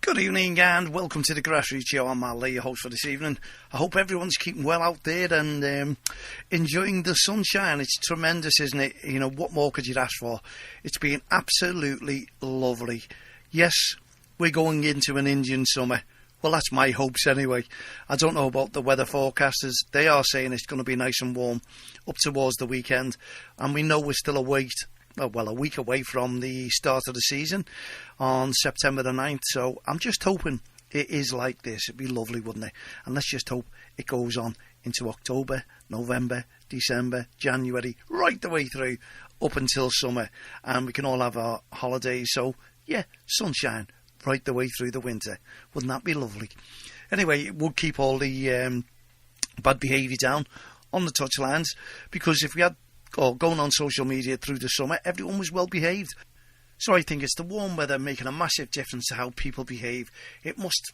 Good evening and welcome to the Grassroots Show. I'm Mal Lee, your host for this evening. I hope everyone's keeping well out there and enjoying the sunshine. It's tremendous, isn't it? You know, what more could you ask for? It's been absolutely lovely. Yes, we're going into an Indian summer. Well, that's my hopes anyway. I don't know about the weather forecasters. They are saying it's going to be nice and warm up towards the weekend. And we know we're still a week away from the start of the season on September the 9th. So I'm just hoping it is like this. It'd be lovely, wouldn't it? And let's just hope it goes on into October, November, December, January, right the way through up until summer. And we can all have our holidays. So, yeah, sunshine right the way through the winter. Wouldn't that be lovely? Anyway, it would keep all the bad behaviour down on the touchlines, because if we had going on social media through the summer, everyone was well behaved. So I think it's the warm weather making a massive difference to how people behave. It must,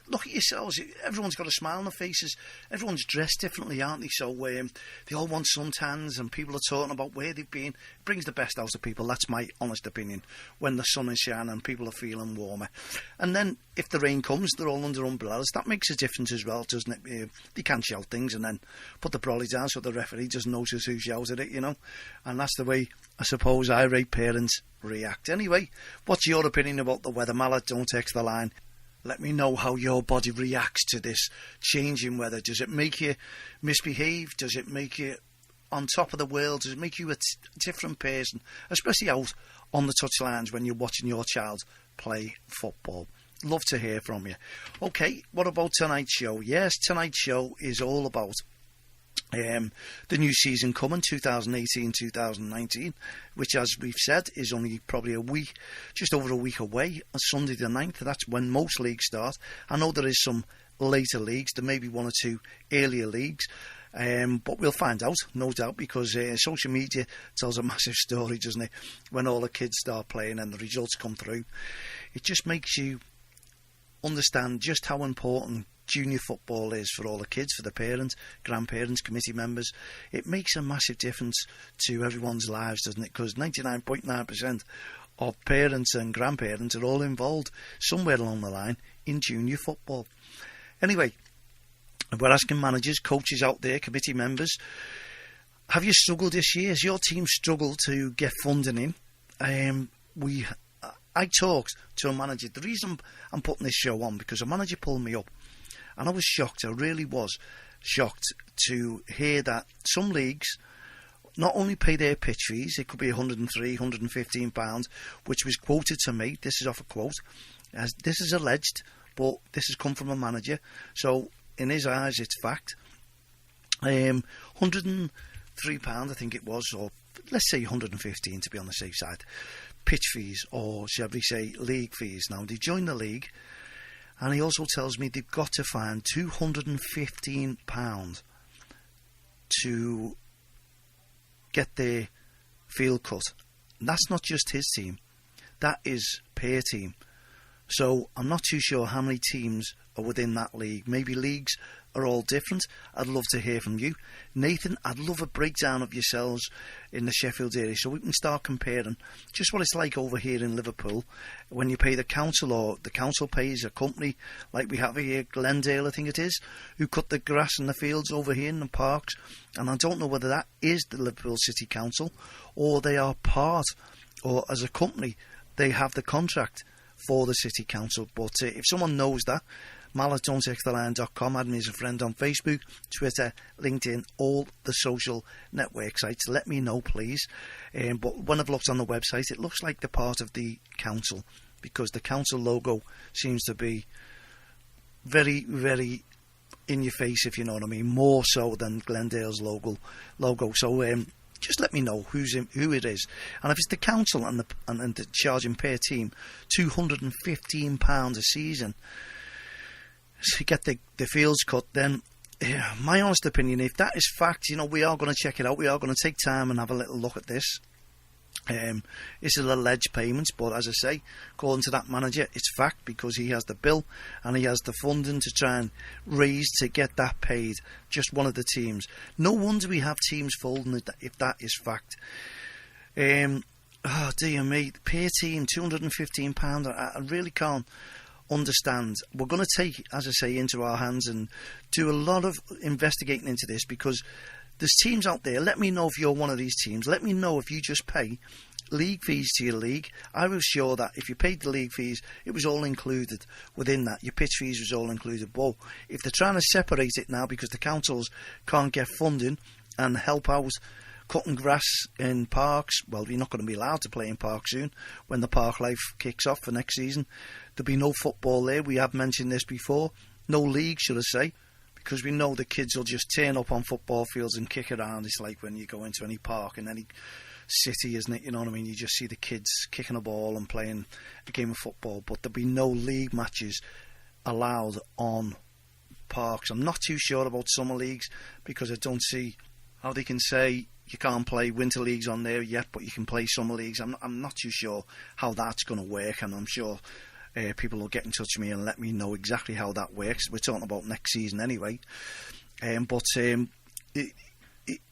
look at yourselves, everyone's got a smile on their faces, everyone's dressed differently, aren't they? So they all want suntans and people are talking about where they've been. It brings the best out of people, that's my honest opinion, when the sun is shining and people are feeling warmer. And then if the rain comes, they're all under umbrellas. That makes a difference as well, doesn't it? They can shout things and then put the brolly down so the referee doesn't notice who shouted it, you know. And that's the way, I suppose, irate parents react. Anyway, what's your opinion about the weather, Mallet? Don't text the line. Let me know how your body reacts to this changing weather. Does it make you misbehave? Does it make you on top of the world? Does it make you a different person? Especially out on the touchlines when you're watching your child play football. Love to hear from you. Okay, what about tonight's show? Yes, tonight's show is all about the new season coming, 2018-2019, which, as we've said, is only probably just over a week away. On Sunday the 9th, that's when most leagues start. I know there is some later leagues, there may be one or two earlier leagues, but we'll find out, no doubt, because social media tells a massive story, doesn't it? When all the kids start playing and the results come through, it just makes you understand just how important junior football is for all the kids, for the parents, grandparents, committee members. It makes a massive difference to everyone's lives, doesn't it? Because 99.9% of parents and grandparents are all involved somewhere along the line in junior football. Anyway, we're asking managers, coaches out there, committee members, have you struggled this year? Has your team struggled to get funding in? I talked to a manager. The reason I'm putting this show on, because a manager pulled me up, and I was shocked. I really was shocked to hear that some leagues not only pay their pitch fees, it could be £103, £115, which was quoted to me. This is off a quote. As this is alleged, but this has come from a manager. So in his eyes, it's fact. £103, I think it was, or let's say 115 to be on the safe side. Pitch fees, or shall we say league fees. Now, they join the league, and he also tells me they've got to find £215 to get their field cut. And that's not just his team, that is per team. So I'm not too sure how many teams are within that league. Maybe leagues are all different. I'd love to hear from you. Nathan, I'd love a breakdown of yourselves in the Sheffield area so we can start comparing just what it's like over here in Liverpool when you pay the council, or the council pays a company like we have here, Glendale I think it is, who cut the grass in the fields over here in the parks. And I don't know whether that is the Liverpool City Council or they are part, or as a company they have the contract for the City Council. But if someone knows that, mal@don'ttexttheline.com, add me as a friend on Facebook, Twitter, LinkedIn, all the social network sites. Let me know, please. But when I've looked on the website, it looks like they're part of the council, because the council logo seems to be very, very in your face, if you know what I mean, more so than Glendale's logo. So just let me know who it is. And if it's the council and the charging per team £215 a season to get the fields cut, then my honest opinion, if that is fact, we are going to check it out. We are going to take time and have a little look at this. It's an alleged payments, but as I say, according to that manager, it's fact, because he has the bill and he has the funding to try and raise to get that paid. Just one of the teams. No wonder we have teams folding if that is fact. Oh dear me, per team, £215. I really can't understand. We're going to take, as I say, into our hands and do a lot of investigating into this, because there's teams out there. Let me know if you're one of these teams. Let me know if you just pay league fees to your league. I was sure that if you paid the league fees, it was all included within that. Your pitch fees was all included. But if they're trying to separate it now because the councils can't get funding and help out cutting grass in parks, well, you're not going to be allowed to play in parks soon when the park life kicks off for next season. There'll be no football there. We have mentioned this before. No league, should I say, because we know the kids will just turn up on football fields and kick around. It's like when you go into any park in any city, isn't it? You know what I mean? You just see the kids kicking a ball and playing a game of football, but there'll be no league matches allowed on parks. I'm not too sure about summer leagues, because I don't see how they can say you can't play winter leagues on there yet, but you can play summer leagues. I'm not too sure how that's going to work, and I'm sure people will get in touch with me and let me know exactly how that works. We're talking about next season anyway. But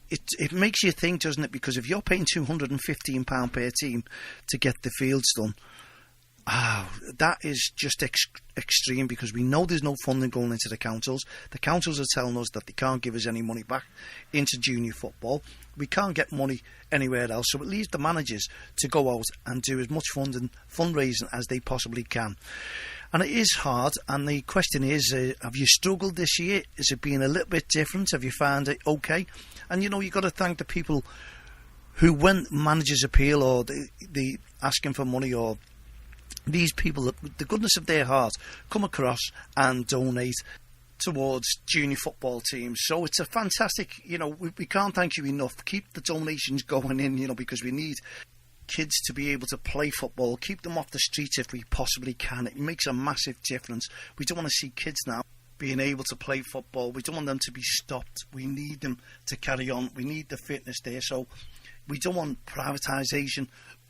it makes you think, doesn't it? Because if you're paying £215 per team to get the fields done, that is just extreme, because we know there's no funding going into the councils. The councils are telling us that they can't give us any money back into junior football. We can't get money anywhere else, so it leaves the managers to go out and do as much fundraising as they possibly can. And it is hard, and the question is, have you struggled this year? Is it been a little bit different? Have you found it okay? And you know, you've got to thank the people who, when managers appeal or the asking for money, or these people, the goodness of their heart, come across and donate towards junior football teams. So it's a fantastic, you know, we can't thank you enough. Keep the donations going in, you know, because we need kids to be able to play football. Keep them off the streets if we possibly can. It makes a massive difference. We don't want to see kids now being able to play football. We don't want them to be stopped. We need them to carry on. We need the fitness there. So we don't want privatisation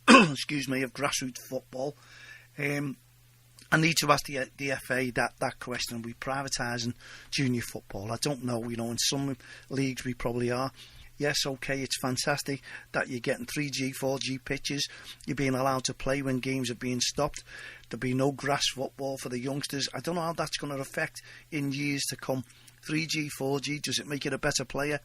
excuse me, of grassroots football. I need to ask the FA that question. Are we privatising junior football? I don't know. You know, in some leagues we probably are. Yes, okay, it's fantastic that you're getting 3G, 4G pitches. You're being allowed to play when games are being stopped. There'll be no grass football for the youngsters. I don't know how that's going to affect in years to come. 3G, 4G, does it make you a better player?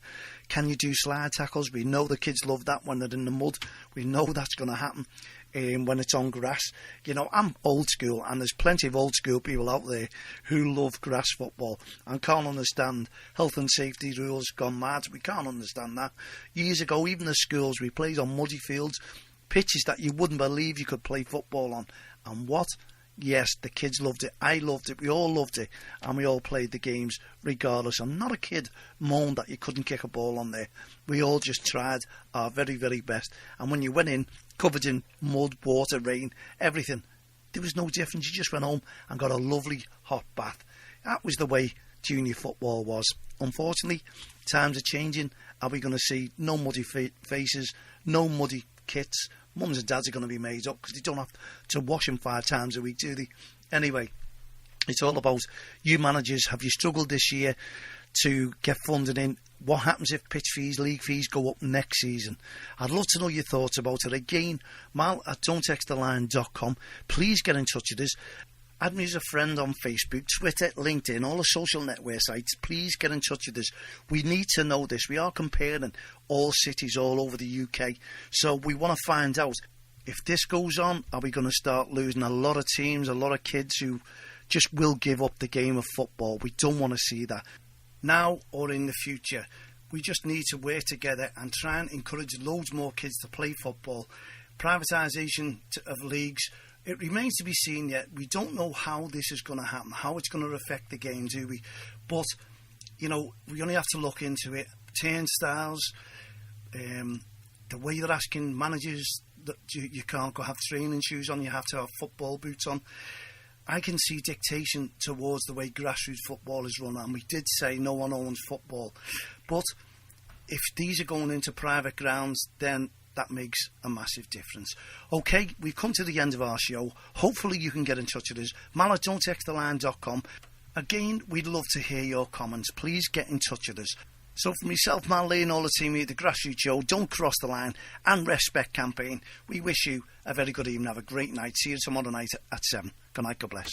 Can you do slide tackles? We know the kids love that when they're in the mud. We know that's going to happen when it's on grass. You know, I'm old school, and there's plenty of old school people out there who love grass football and can't understand health and safety rules gone mad. We can't understand that. Years ago, even the schools, we played on muddy fields, pitches that you wouldn't believe you could play football on. And what? Yes, the kids loved it. I loved it. We all loved it. And we all played the games regardless. And not a kid moaned that you couldn't kick a ball on there. We all just tried our very, very best. And when you went in, covered in mud, water, rain, everything, there was no difference. You just went home and got a lovely hot bath. That was the way junior football was. Unfortunately, times are changing. Are we going to see no muddy faces, no muddy kits? Mums and dads are going to be made up because they don't have to wash them 5 times a week, do they? Anyway, it's all about you managers. Have you struggled this year to get funding in? What happens if pitch fees, league fees go up next season? I'd love to know your thoughts about it. Again, mal@don'ttexttheline.com. Please get in touch with us. Add me as a friend on Facebook, Twitter, LinkedIn, all the social network sites. Please get in touch with us. We need to know this. We are comparing all cities all over the UK. So we want to find out, if this goes on, are we going to start losing a lot of teams, a lot of kids who just will give up the game of football? We don't want to see that now or in the future. We just need to work together and try and encourage loads more kids to play football. Privatisation of leagues, it remains to be seen yet. We don't know how this is going to happen, how it's going to affect the game, do we? But, you know, we only have to look into it. Turnstiles, the way they're asking managers that you can't go have training shoes on, you have to have football boots on. I can see dictation towards the way grassroots football is run, and we did say no one owns football. But if these are going into private grounds, then that makes a massive difference. Okay, we've come to the end of our show. Hopefully you can get in touch with us. mal@don'ttexttheline.com. Again, we'd love to hear your comments. Please get in touch with us. So for myself, Mal Lee, and all the team here at the Grassroots Show, Don't Cross the Line and Respect Campaign, we wish you a very good evening. Have a great night. See you tomorrow night at 7. Good night. God bless.